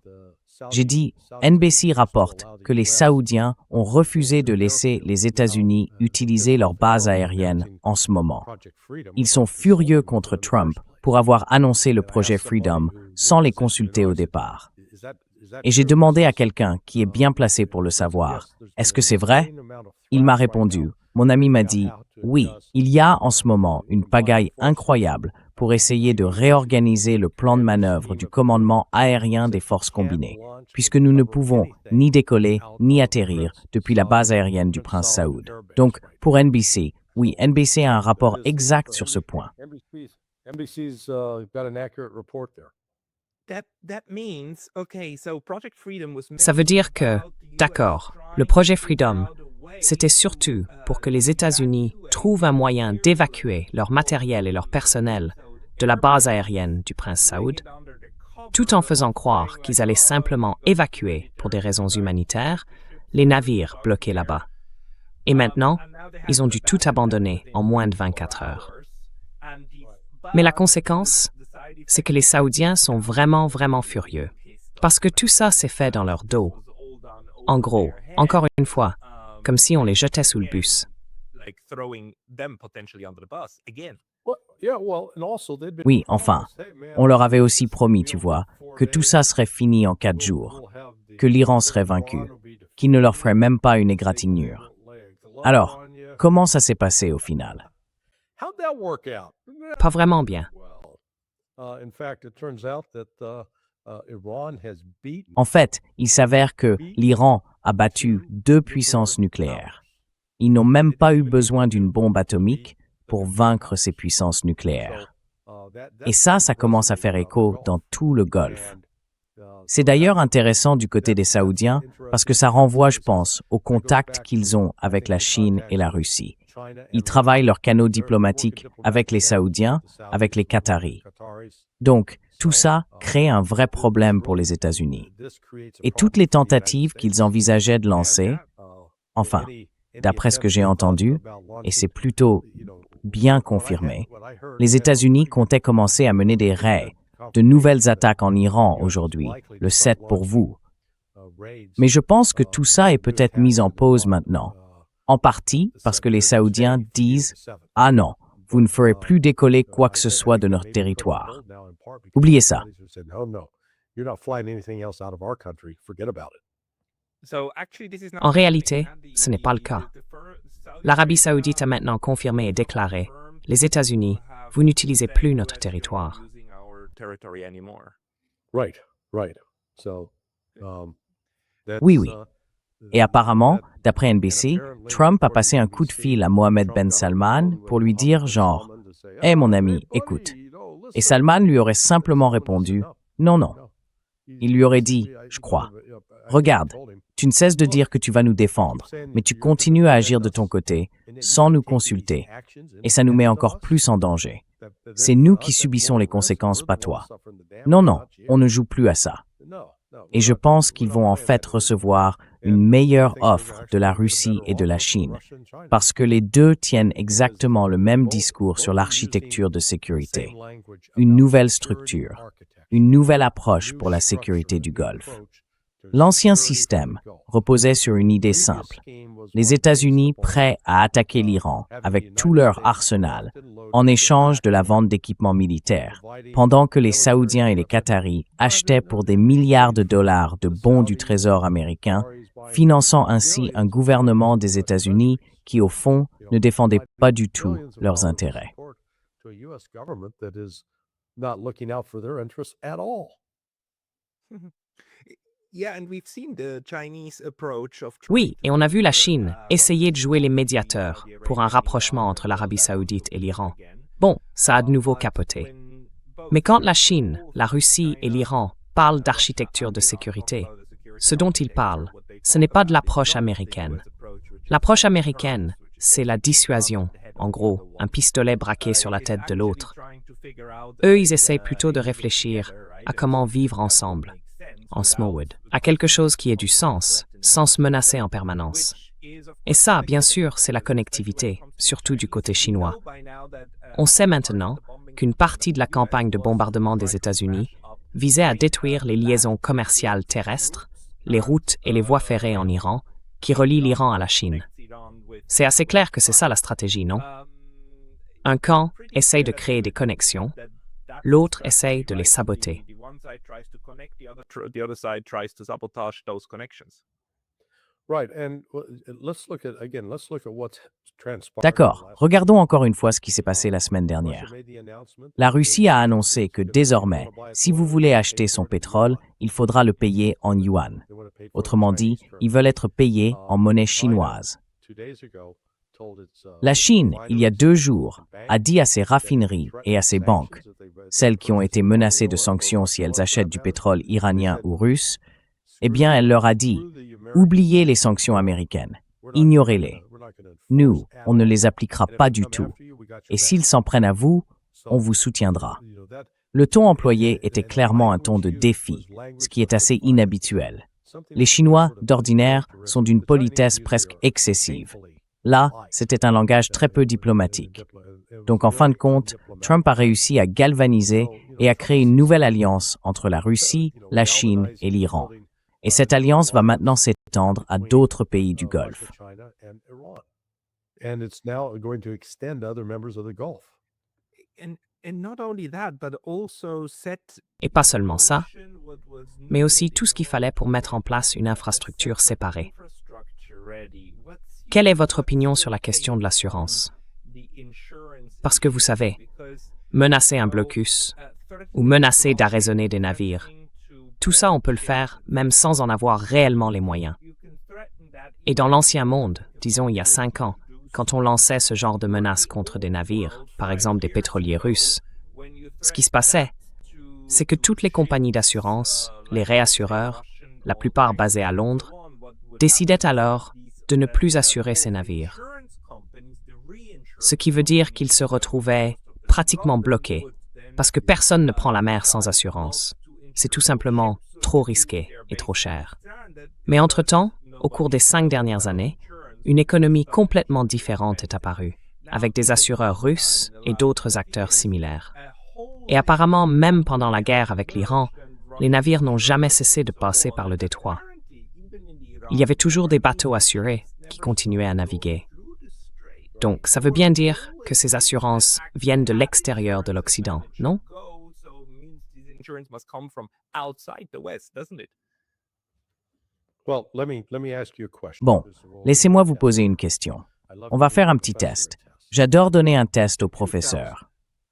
J'ai dit, NBC rapporte que les Saoudiens ont refusé de laisser les États-Unis utiliser leurs bases aériennes en ce moment. Ils sont furieux contre Trump pour avoir annoncé le projet Freedom sans les consulter au départ. Et j'ai demandé à quelqu'un qui est bien placé pour le savoir, est-ce que c'est vrai? Il m'a répondu, mon ami m'a dit, oui, il y a en ce moment une pagaille incroyable pour essayer de réorganiser le plan de manœuvre du commandement aérien des forces combinées, puisque nous ne pouvons ni décoller ni atterrir depuis la base aérienne du Prince Saoud. Donc, pour NBC, oui, NBC a un rapport exact sur ce point. NBC's got an accurate report there. That means, okay, so Project Freedom was Ça veut dire que, d'accord, le projet Freedom, c'était surtout pour que les États-Unis trouvent un moyen d'évacuer leur matériel et leur personnel de la base aérienne du Prince Saoud, tout en faisant croire qu'ils allaient simplement évacuer, pour des raisons humanitaires, les navires bloqués là-bas. Et maintenant, ils ont dû tout abandonner en moins de 24 heures. Mais la conséquence, c'est que les Saoudiens sont vraiment, vraiment furieux, parce que tout ça s'est fait dans leur dos. En gros, encore une fois, comme si on les jetait sous le bus. Oui, enfin, on leur avait aussi promis, tu vois, que tout ça serait fini en 4 jours, que l'Iran serait vaincu, qu'il ne leur ferait même pas une égratignure. Alors, comment ça s'est passé au final? Pas vraiment bien. En fait, il s'avère que l'Iran a battu 2 puissances nucléaires. Ils n'ont même pas eu besoin d'une bombe atomique pour vaincre ces puissances nucléaires. Et ça commence à faire écho dans tout le Golfe. C'est d'ailleurs intéressant du côté des Saoudiens parce que ça renvoie, je pense, au contact qu'ils ont avec la Chine et la Russie. Ils travaillent leurs canaux diplomatiques avec les Saoudiens, avec les Qataris. Donc, tout ça crée un vrai problème pour les États-Unis. Et toutes les tentatives qu'ils envisageaient de lancer, enfin, d'après ce que j'ai entendu, et c'est plutôt bien confirmé, les États-Unis comptaient commencer à mener des raids, de nouvelles attaques en Iran aujourd'hui, le 7 pour vous. Mais je pense que tout ça est peut-être mis en pause maintenant, en partie parce que les Saoudiens disent « Ah non, vous ne ferez plus décoller quoi que ce soit de notre territoire. » Oubliez ça. En réalité, ce n'est pas le cas. L'Arabie saoudite a maintenant confirmé et déclaré « Les États-Unis, vous n'utilisez plus notre territoire. » Oui, oui. Et apparemment, d'après NBC, Trump a passé un coup de fil à Mohammed Ben Salman pour lui dire genre « Hé mon ami, écoute ». Et Salman lui aurait simplement répondu « Non, non ». Il lui aurait dit, je crois, « Regarde, tu ne cesses de dire que tu vas nous défendre, mais tu continues à agir de ton côté, sans nous consulter, et ça nous met encore plus en danger. C'est nous qui subissons les conséquences, pas toi. Non, non, on ne joue plus à ça. » Et je pense qu'ils vont en fait recevoir une meilleure offre de la Russie et de la Chine, parce que les deux tiennent exactement le même discours sur l'architecture de sécurité, une nouvelle structure, une nouvelle approche pour la sécurité du Golfe. L'ancien système reposait sur une idée simple, les États-Unis prêts à attaquer l'Iran avec tout leur arsenal en échange de la vente d'équipements militaires, pendant que les Saoudiens et les Qataris achetaient pour des milliards de dollars de bons du Trésor américain, finançant ainsi un gouvernement des États-Unis qui, au fond, ne défendait pas du tout leurs intérêts. Oui, et on a vu la Chine essayer de jouer les médiateurs pour un rapprochement entre l'Arabie saoudite et l'Iran. Bon, ça a de nouveau capoté. Mais quand la Chine, la Russie et l'Iran parlent d'architecture de sécurité, ce dont ils parlent, ce n'est pas de l'approche américaine. L'approche américaine, c'est la dissuasion, en gros, un pistolet braqué sur la tête de l'autre. Eux, ils essayent plutôt de réfléchir à comment vivre ensemble, en Smallwood, à quelque chose qui ait du sens, sans se menacer en permanence. Et ça, bien sûr, c'est la connectivité, surtout du côté chinois. On sait maintenant qu'une partie de la campagne de bombardement des États-Unis visait à détruire les liaisons commerciales terrestres, les routes et les voies ferrées en Iran, qui relient l'Iran à la Chine. C'est assez clair que c'est ça la stratégie, non? Un camp essaye de créer des connexions, l'autre essaye de les saboter. Right, and let's look at what's transpired. D'accord, regardons encore une fois ce qui s'est passé la semaine dernière. La Russie a annoncé que désormais, si vous voulez acheter son pétrole, il faudra le payer en yuan. Autrement dit, ils veulent être payés en monnaie chinoise. La Chine, il y a 2 jours, a dit à ses raffineries et à ses banques, celles qui ont été menacées de sanctions si elles achètent du pétrole iranien ou russe, eh bien, elle leur a dit, oubliez les sanctions américaines, ignorez-les. Nous, on ne les appliquera pas du tout. Et s'ils s'en prennent à vous, on vous soutiendra. Le ton employé était clairement un ton de défi, ce qui est assez inhabituel. Les Chinois, d'ordinaire, sont d'une politesse presque excessive. Là, c'était un langage très peu diplomatique. Donc, en fin de compte, Trump a réussi à galvaniser et à créer une nouvelle alliance entre la Russie, la Chine et l'Iran. Et cette alliance va maintenant s'étendre à d'autres pays du Golfe. And it's now going to extend to other members of the Gulf. And not only that, but also set Et pas seulement ça, mais aussi tout ce qu'il fallait pour mettre en place une infrastructure séparée. Quelle est votre opinion sur la question de l'assurance? Parce que vous savez, menacer un blocus ou menacer d'arraisonner des navires, tout ça on peut le faire même sans en avoir réellement les moyens. Et dans l'ancien monde, disons il y a 5 ans, quand on lançait ce genre de menaces contre des navires, par exemple des pétroliers russes, ce qui se passait, c'est que toutes les compagnies d'assurance, les réassureurs, la plupart basés à Londres, décidaient alors de ne plus assurer ces navires. Ce qui veut dire qu'ils se retrouvaient pratiquement bloqués, parce que personne ne prend la mer sans assurance. C'est tout simplement trop risqué et trop cher. Mais entre-temps, au cours des 5 dernières années, une économie complètement différente est apparue, avec des assureurs russes et d'autres acteurs similaires. Et apparemment, même pendant la guerre avec l'Iran, les navires n'ont jamais cessé de passer par le détroit. Il y avait toujours des bateaux assurés qui continuaient à naviguer. Donc, ça veut bien dire que ces assurances viennent de l'extérieur de l'Occident, non? insurance must come from outside the West, doesn't it? Well, let me ask you a question. Bon, laissez-moi vous poser une question. On va faire un petit test. J'adore donner un test aux professeurs.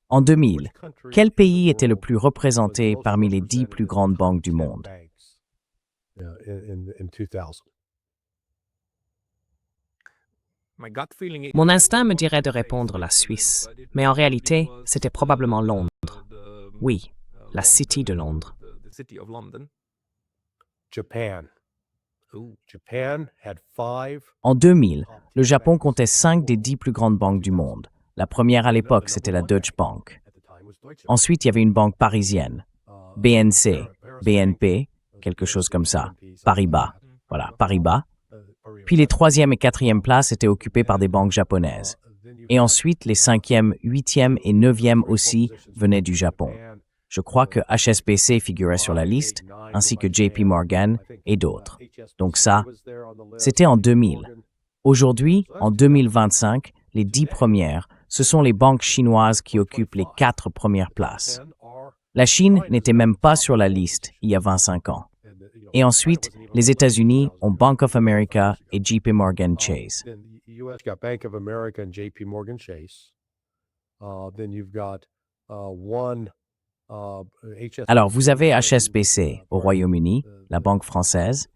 En 2000, quel pays était le plus représenté parmi les 10 plus grandes banques du monde? In 2000. My gut feeling is Mon instinct me dirait de répondre la Suisse, mais en réalité, c'était probablement Londres. Oui, la City de Londres. the city of London. Japan. Japan had 5. En 2000, le Japon comptait 5 des 10 plus grandes banques du monde. La première à l'époque, c'était la Deutsche Bank. Ensuite, il y avait une banque parisienne, BNC, BNP, quelque chose comme ça, Paribas. Voilà, Paribas. Puis les 3e et 4e places étaient occupées par des banques japonaises. Et ensuite, les 5e, 8e et 9e aussi venaient du Japon. Je crois que HSBC figurait sur la liste, ainsi que JP Morgan et d'autres. Donc ça, c'était en 2000. Aujourd'hui, en 2025, les 10 premières, ce sont les banques chinoises qui occupent les 4 premières places. La Chine n'était même pas sur la liste il y a 25 ans. Et ensuite, les États-Unis ont Bank of America et JP Morgan Chase. Then the US got Bank of America and JP Morgan Chase. Then you've got HSBC. Alors, vous avez HSBC au Royaume-Uni, la banque française,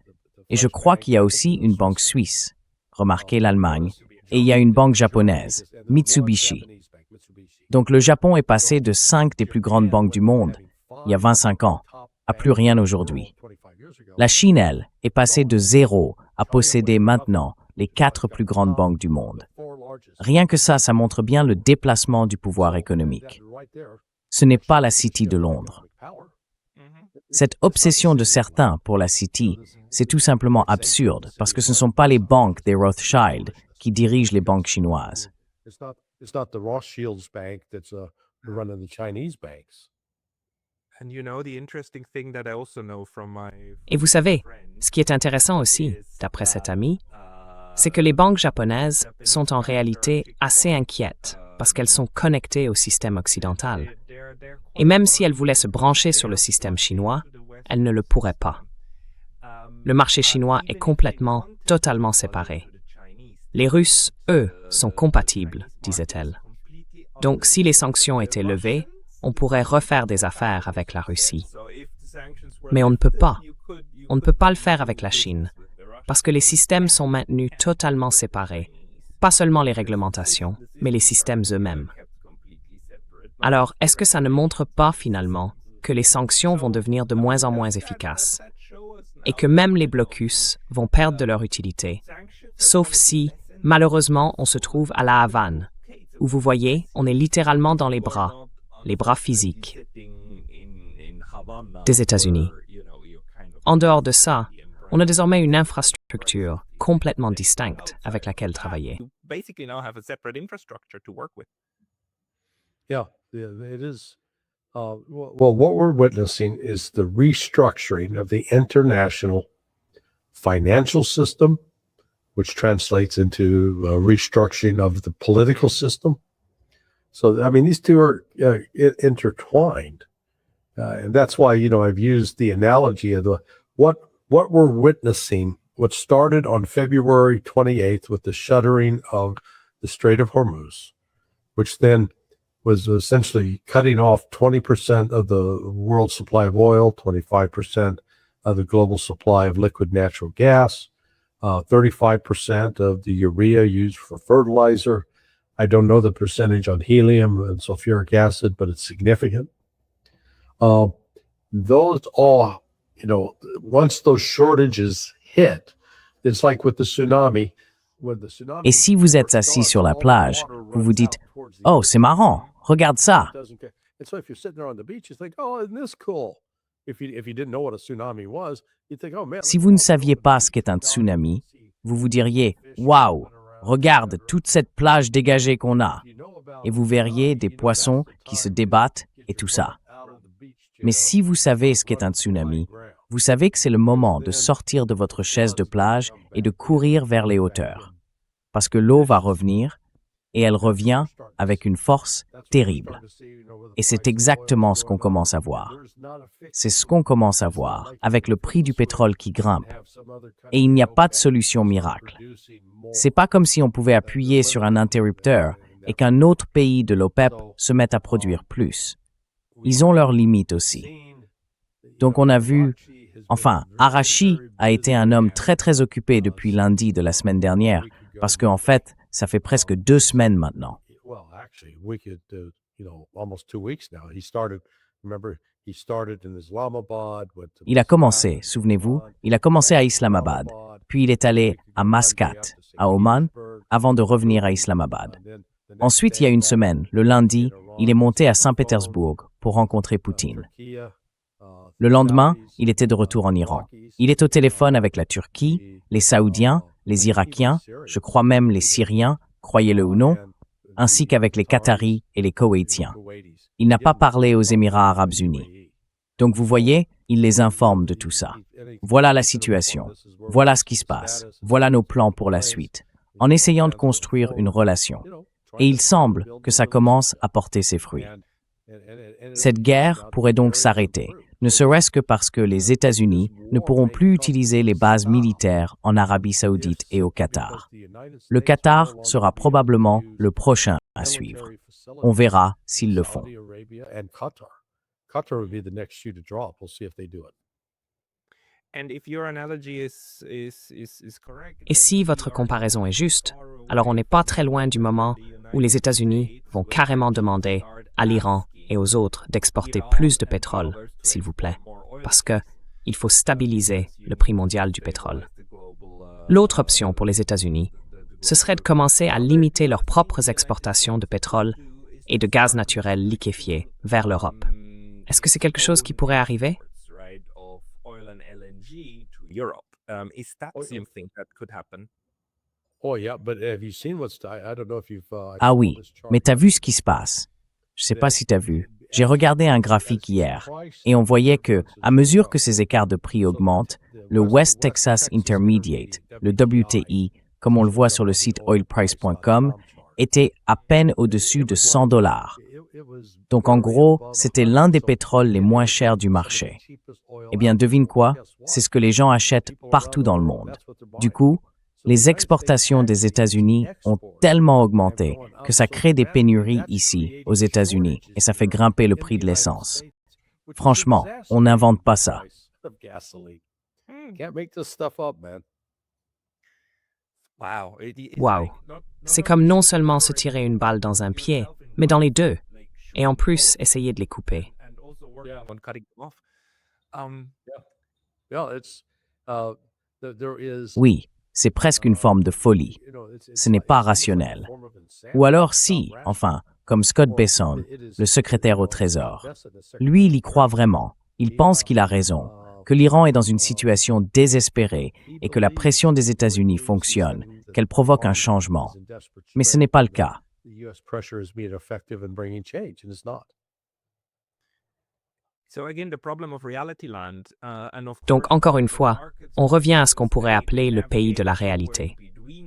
et je crois qu'il y a aussi une banque suisse, remarquez l'Allemagne, et il y a une banque japonaise, Mitsubishi. Donc le Japon est passé de 5 des plus grandes banques du monde, il y a 25 ans, à plus rien aujourd'hui. La Chine, elle, est passée de 0 à posséder maintenant les 4 plus grandes banques du monde. Rien que ça montre bien le déplacement du pouvoir économique. Ce n'est pas la City de Londres. Cette obsession de certains pour la City, c'est tout simplement absurde parce que ce ne sont pas les banques des Rothschild qui dirigent les banques chinoises. It's not the Rothschilds bank that's running the Chinese banks. And you know, the interesting thing that I also know from my Et vous savez, ce qui est intéressant aussi, d'après cet ami, c'est que les banques japonaises sont en réalité assez inquiètes parce qu'elles sont connectées au système occidental. Et même si elles voulaient se brancher sur le système chinois, elles ne le pourraient pas. Le marché chinois est complètement, totalement séparé. Les Russes, eux, sont compatibles, disait-elle. Donc, si les sanctions étaient levées, on pourrait refaire des affaires avec la Russie. Mais on ne peut pas. On ne peut pas le faire avec la Chine, parce que les systèmes sont maintenus totalement séparés. Pas seulement les réglementations, mais les systèmes eux-mêmes. Alors, est-ce que ça ne montre pas, finalement, que les sanctions vont devenir de moins en moins efficaces et que même les blocus vont perdre de leur utilité, sauf si, malheureusement, on se trouve à la Havane, où vous voyez, on est littéralement dans les bras physiques des États-Unis. En dehors de ça, on a désormais une infrastructure complètement distincte avec laquelle travailler. You basically now have a separate infrastructure to work with. Yeah, it is. Well, what we're witnessing is the restructuring of the international financial system, which translates into restructuring of the political system. So, I mean, these two are intertwined. And that's why, I've used the analogy of what we're witnessing, what started on February 28th with the shuttering of the Strait of Hormuz, which then was essentially cutting off 20% of the world supply of oil, 25% of the global supply of liquid natural gas, 35% of the urea used for fertilizer. I don't know the percentage on helium and sulfuric acid, but it's significant. Those all, once those shortages hit, it's like with the tsunami. Et si vous êtes assis sur la plage, vous vous dites « Oh, c'est marrant, regarde ça !» And so if you're sitting there on the beach, you think, oh, isn't this cool? If you didn't know what a tsunami was, you'd think, oh man. Si vous ne saviez pas ce qu'est un tsunami, vous vous diriez « Waouh, regarde toute cette plage dégagée qu'on a !» Et vous verriez des poissons qui se débattent et tout ça. Mais si vous savez ce qu'est un tsunami, vous savez que c'est le moment de sortir de votre chaise de plage et de courir vers les hauteurs. Parce que l'eau va revenir, et elle revient avec une force terrible. Et c'est exactement ce qu'on commence à voir. C'est ce qu'on commence à voir avec le prix du pétrole qui grimpe. Et il n'y a pas de solution miracle. C'est pas comme si on pouvait appuyer sur un interrupteur et qu'un autre pays de l'OPEP se mette à produire plus. Ils ont leurs limites aussi. Donc on a vu, Arashi a été un homme très très occupé depuis lundi de la semaine dernière, parce qu'en fait, ça fait presque 2 semaines maintenant. Il a commencé, souvenez-vous, il a commencé à Islamabad, puis il est allé à Mascate, à Oman, avant de revenir à Islamabad. Ensuite, il y a une semaine, le lundi, il est monté à Saint-Pétersbourg pour rencontrer Poutine. Le lendemain, il était de retour en Iran. Il est au téléphone avec la Turquie, les Saoudiens, les Irakiens, je crois même les Syriens, croyez-le ou non, ainsi qu'avec les Qataris et les Koweïtiens. Il n'a pas parlé aux Émirats arabes unis. Donc vous voyez, il les informe de tout ça. Voilà la situation. Voilà ce qui se passe. Voilà nos plans pour la suite. En essayant de construire une relation. Et il semble que ça commence à porter ses fruits. Cette guerre pourrait donc s'arrêter, ne serait-ce que parce que les États-Unis ne pourront plus utiliser les bases militaires en Arabie Saoudite et au Qatar. Le Qatar sera probablement le prochain à suivre. On verra s'ils le font. Et si votre comparaison est juste, alors on n'est pas très loin du moment où les États-Unis vont carrément demander à l'Iran et aux autres d'exporter plus de pétrole, s'il vous plaît, parce qu'il faut stabiliser le prix mondial du pétrole. L'autre option pour les États-Unis, ce serait de commencer à limiter leurs propres exportations de pétrole et de gaz naturel liquéfié vers l'Europe. Est-ce que c'est quelque chose qui pourrait arriver? Ah oui, mais t'as vu ce qui se passe? Je sais pas si t'as vu. J'ai regardé un graphique hier et on voyait que, à mesure que ces écarts de prix augmentent, le West Texas Intermediate, le WTI, comme on le voit sur le site oilprice.com, était à peine au-dessus de $100. Donc en gros, c'était l'un des pétroles les moins chers du marché. Eh bien, devine quoi? C'est ce que les gens achètent partout dans le monde. Du coup, les exportations des États-Unis ont tellement augmenté que ça crée des pénuries ici, aux États-Unis, et ça fait grimper le prix de l'essence. Franchement, on n'invente pas ça. Can't make this stuff up, man. Wow. C'est comme non seulement se tirer une balle dans un pied, mais dans les deux. Et en plus, essayer de les couper. Yeah, it's there is Oui, c'est presque une forme de folie. Ce n'est pas rationnel. Ou alors si, enfin, comme Scott Bessent, le secrétaire au Trésor. Lui, il y croit vraiment. Il pense qu'il a raison, que l'Iran est dans une situation désespérée et que la pression des États-Unis fonctionne, qu'elle provoque un changement. Mais ce n'est pas le cas. Donc, encore une fois, on revient à ce qu'on pourrait appeler le pays de la réalité.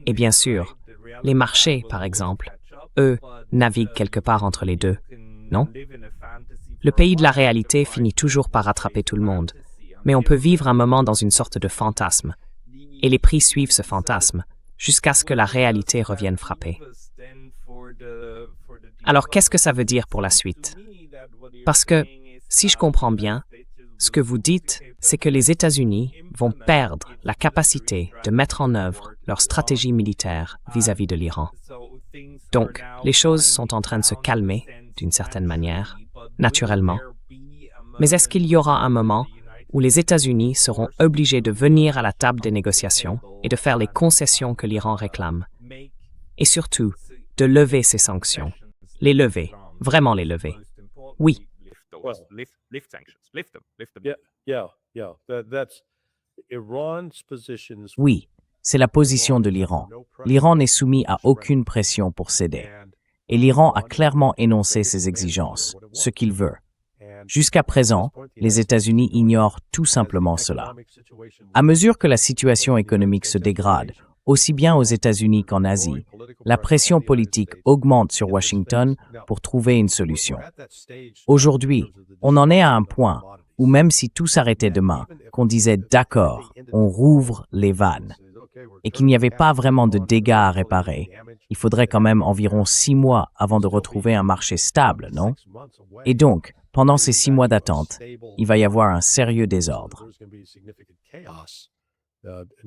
Et bien sûr, les marchés, par exemple, eux, naviguent quelque part entre les deux, non? Le pays de la réalité finit toujours par rattraper tout le monde, mais on peut vivre un moment dans une sorte de fantasme, et les prix suivent ce fantasme, jusqu'à ce que la réalité revienne frapper. Alors, qu'est-ce que ça veut dire pour la suite? Parce que, si je comprends bien, ce que vous dites, c'est que les États-Unis vont perdre la capacité de mettre en œuvre leur stratégie militaire vis-à-vis de l'Iran. Donc, les choses sont en train de se calmer, d'une certaine manière, naturellement. Mais est-ce qu'il y aura un moment où les États-Unis seront obligés de venir à la table des négociations et de faire les concessions que l'Iran réclame? Et surtout, de lever ces sanctions. Les lever, vraiment les lever. Oui. Oui, c'est la position de l'Iran. L'Iran n'est soumis à aucune pression pour céder. Et l'Iran a clairement énoncé ses exigences, ce qu'il veut. Jusqu'à présent, les États-Unis ignorent tout simplement cela. À mesure que la situation économique se dégrade, aussi bien aux États-Unis qu'en Asie, la pression politique augmente sur Washington pour trouver une solution. Aujourd'hui, on en est à un point où même si tout s'arrêtait demain, qu'on disait « d'accord, on rouvre les vannes » et qu'il n'y avait pas vraiment de dégâts à réparer, il faudrait quand même environ 6 mois avant de retrouver un marché stable, non? Et donc, pendant ces 6 mois d'attente, il va y avoir un sérieux désordre.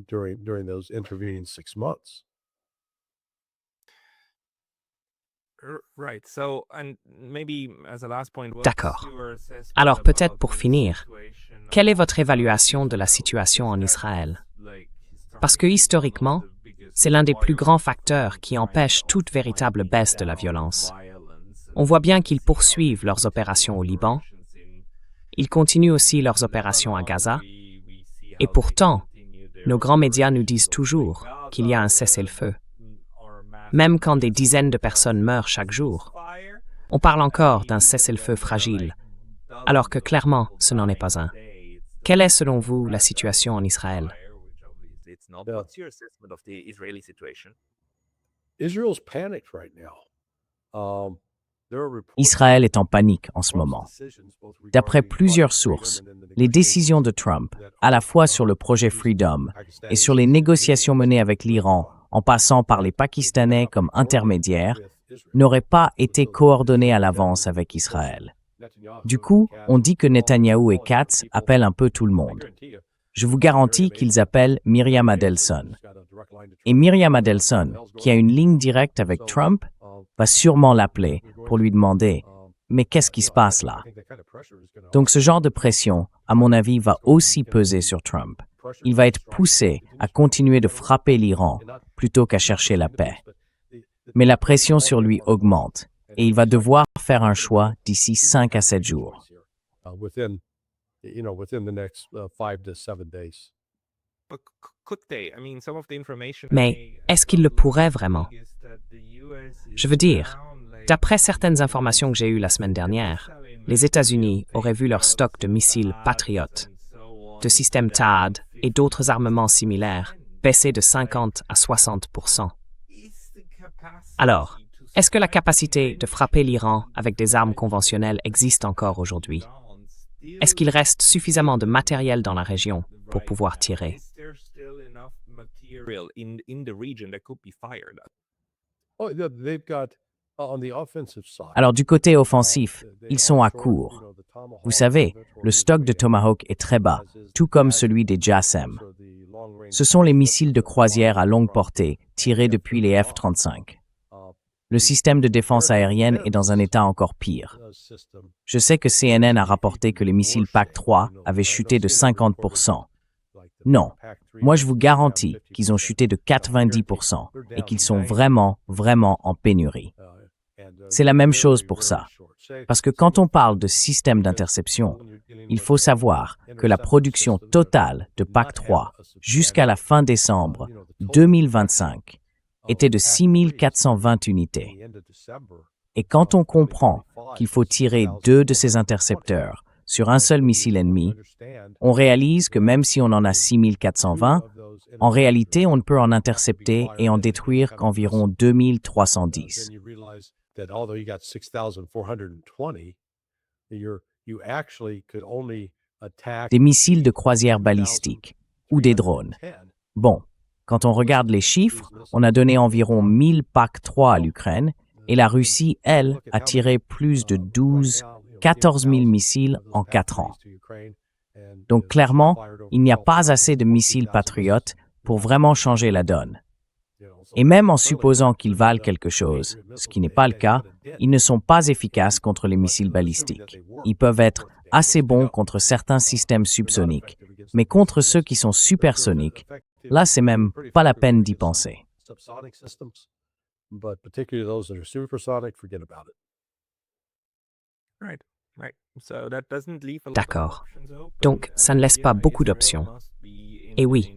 During those intervening 6 months. D'accord. Alors peut-être pour finir, quelle est votre évaluation de la situation en Israël? Parce que historiquement, c'est l'un des plus grands facteurs qui empêche toute véritable baisse de la violence. On voit bien qu'ils poursuivent leurs opérations au Liban, ils continuent aussi leurs opérations à Gaza, et pourtant, nos grands médias nous disent toujours qu'il y a un cessez-le-feu. Même quand des dizaines de personnes meurent chaque jour, on parle encore d'un cessez-le-feu fragile, alors que clairement, ce n'en est pas un. Quelle est selon vous la situation en Israël? Israel's panicked right now. Israël est en panique en ce moment. D'après plusieurs sources, les décisions de Trump, à la fois sur le projet Freedom et sur les négociations menées avec l'Iran, en passant par les Pakistanais comme intermédiaires, n'auraient pas été coordonnées à l'avance avec Israël. Du coup, on dit que Netanyahou et Katz appellent un peu tout le monde. Je vous garantis qu'ils appellent Miriam Adelson. Et Miriam Adelson, qui a une ligne directe avec Trump, va sûrement l'appeler pour lui demander « Mais qu'est-ce qui se passe là ?» Donc ce genre de pression, à mon avis, va aussi peser sur Trump. Il va être poussé à continuer de frapper l'Iran plutôt qu'à chercher la paix. Mais la pression sur lui augmente et il va devoir faire un choix d'ici 5 à 7 jours. Within the next 5 to 7 days. Mais est-ce qu'il le pourrait vraiment? Je veux dire, d'après certaines informations que j'ai eues la semaine dernière, les États-Unis auraient vu leur stock de missiles Patriot, de systèmes THAAD et d'autres armements similaires baisser de 50 à 60%. Alors, Est-ce que la capacité de frapper l'Iran avec des armes conventionnelles existe encore aujourd'hui? Est-ce qu'il reste suffisamment de matériel dans la région pour pouvoir tirer? Oh, they've got on the offensive side. Alors du côté offensif, ils sont à court. Vous savez, le stock de Tomahawk est très bas, tout comme celui des JASSM. Ce sont les missiles de croisière à longue portée, tirés depuis les F-35. Le système de défense aérienne est dans un état encore pire. Je sais que CNN a rapporté que les missiles PAC-3 avaient chuté de 50%. Non, moi je vous garantis qu'ils ont chuté de 90% et qu'ils sont vraiment, vraiment en pénurie. C'est la même chose pour ça. Parce que quand on parle de système d'interception, il faut savoir que la production totale de PAC-3 jusqu'à la fin décembre 2025 était de 6420 unités. Et quand on comprend qu'il faut tirer 2 de ces intercepteurs sur un seul missile ennemi, on réalise que même si on en a 6420, en réalité, on ne peut en intercepter et en détruire qu'environ 2310. That although you got 6,420, you actually could only attack Des missiles de croisière balistique ou des drones. Bon, quand on regarde les chiffres, on a donné environ 1000 PAC-3 à l'Ukraine et la Russie, elle, a tiré plus de 14 000 missiles en 4 ans. Donc clairement, il n'y a pas assez de missiles patriotes pour vraiment changer la donne. Et même en supposant qu'ils valent quelque chose, ce qui n'est pas le cas, ils ne sont pas efficaces contre les missiles balistiques. Ils peuvent être assez bons contre certains systèmes subsoniques, mais contre ceux qui sont supersoniques, là, c'est même pas la peine d'y penser. D'accord. Donc, ça ne laisse pas beaucoup d'options. Et oui,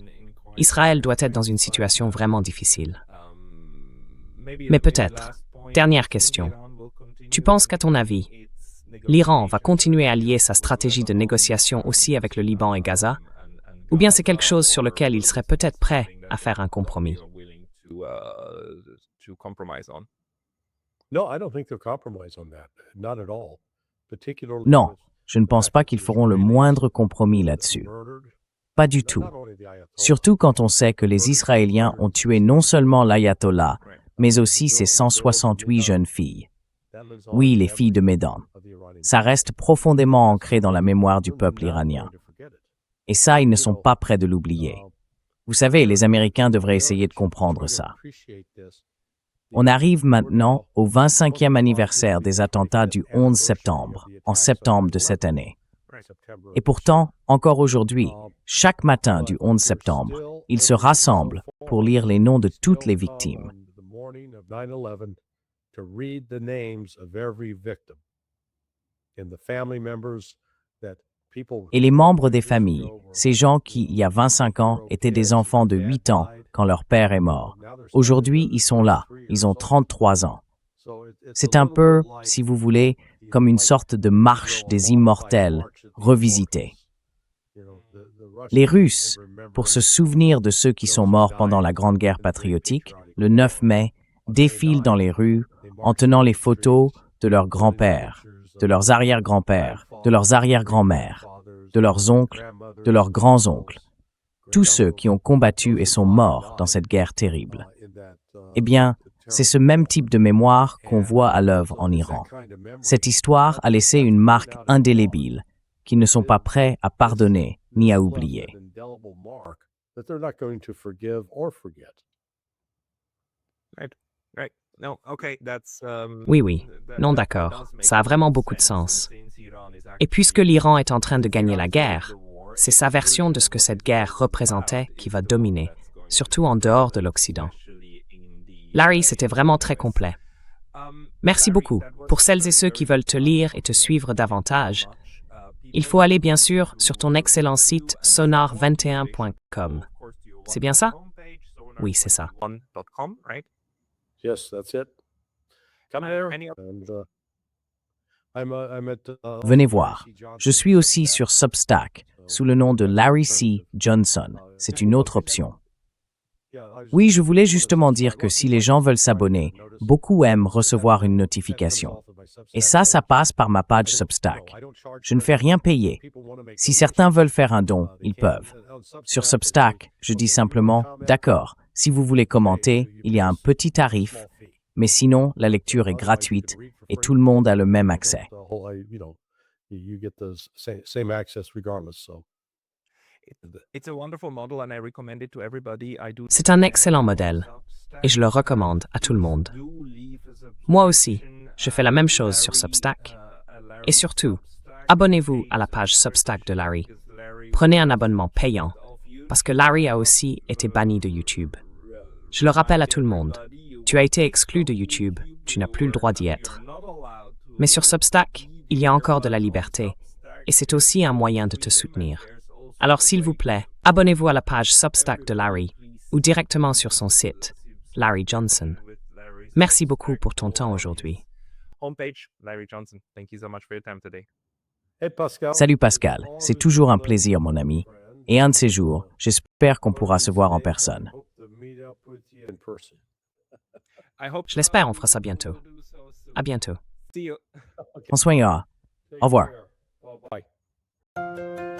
Israël doit être dans une situation vraiment difficile. Mais peut-être, dernière question, tu penses qu'à ton avis, l'Iran va continuer à lier sa stratégie de négociation aussi avec le Liban et Gaza? Ou bien c'est quelque chose sur lequel il serait peut-être prêt à faire un compromis? Non, je ne pense pas qu'ils feront le moindre compromis là-dessus. Pas du tout. Surtout quand on sait que les Israéliens ont tué non seulement l'ayatollah, mais aussi ses 168 jeunes filles. Oui, les filles de Médan. Ça reste profondément ancré dans la mémoire du peuple iranien. Et ça, ils ne sont pas prêts de l'oublier. Vous savez, les Américains devraient essayer de comprendre ça. On arrive maintenant au 25e anniversaire des attentats du 11 septembre, en septembre de cette année. Et pourtant, encore aujourd'hui, chaque matin du 11 septembre, ils se rassemblent pour lire les noms de toutes les victimes. Et les membres des familles, ces gens qui, il y a 25 ans, étaient des enfants de 8 ans quand leur père est mort. Aujourd'hui, ils sont là, ils ont 33 ans. C'est un peu, si vous voulez, comme une sorte de marche des immortels revisitée. Les Russes, pour se souvenir de ceux qui sont morts pendant la Grande Guerre patriotique, le 9 mai, défilent dans les rues en tenant les photos de leurs grands-pères, de leurs arrière-grands-pères, de leurs arrière-grands-mères, de leurs oncles, de leurs grands-oncles, tous ceux qui ont combattu et sont morts dans cette guerre terrible. Eh bien, c'est ce même type de mémoire qu'on voit à l'œuvre en Iran. Cette histoire a laissé une marque indélébile qu'ils ne sont pas prêts à pardonner ni à oublier. Oui, non d'accord, ça a vraiment beaucoup de sens. Et puisque l'Iran est en train de gagner la guerre, c'est sa version de ce que cette guerre représentait qui va dominer, surtout en dehors de l'Occident. Larry, c'était vraiment très complet. Merci beaucoup. Pour celles et ceux qui veulent te lire et te suivre davantage, il faut aller bien sûr sur ton excellent site sonar21.com. C'est bien ça? Oui, c'est ça. Yes, that's it. Come there. Venez voir. Je suis aussi sur Substack, sous le nom de Larry C. Johnson. C'est une autre option. Oui, je voulais justement dire que si les gens veulent s'abonner, beaucoup aiment recevoir une notification. Et ça passe par ma page Substack. Je ne fais rien payer. Si certains veulent faire un don, ils peuvent. Sur Substack, je dis simplement, d'accord, si vous voulez commenter, il y a un petit tarif, mais sinon, la lecture est gratuite et tout le monde a le même accès. You get the same access regardless. So It's a wonderful model and I recommend it to everybody. I do. C'est un excellent modèle et je le recommande à tout le monde. Moi aussi, je fais la même chose sur Substack. Et surtout, abonnez-vous à la page Substack de Larry. Prenez un abonnement payant, parce que Larry a aussi été banni de YouTube. Je le rappelle à tout le monde, tu as été exclu de YouTube, tu n'as plus le droit d'y être. Mais sur Substack, il y a encore de la liberté, et c'est aussi un moyen de te soutenir. Alors s'il vous plaît, abonnez-vous à la page Substack de Larry, ou directement sur son site, Larry Johnson. Merci beaucoup pour ton temps aujourd'hui. Homepage, Larry Johnson. Thank you so much for your time today. hey Pascal. Salut Pascal, c'est toujours un plaisir mon ami. Et un de ces jours, j'espère qu'on pourra se voir en personne. I hope. Je l'espère, on fera ça bientôt. À bientôt. See you. On soignera. Au revoir. Bye.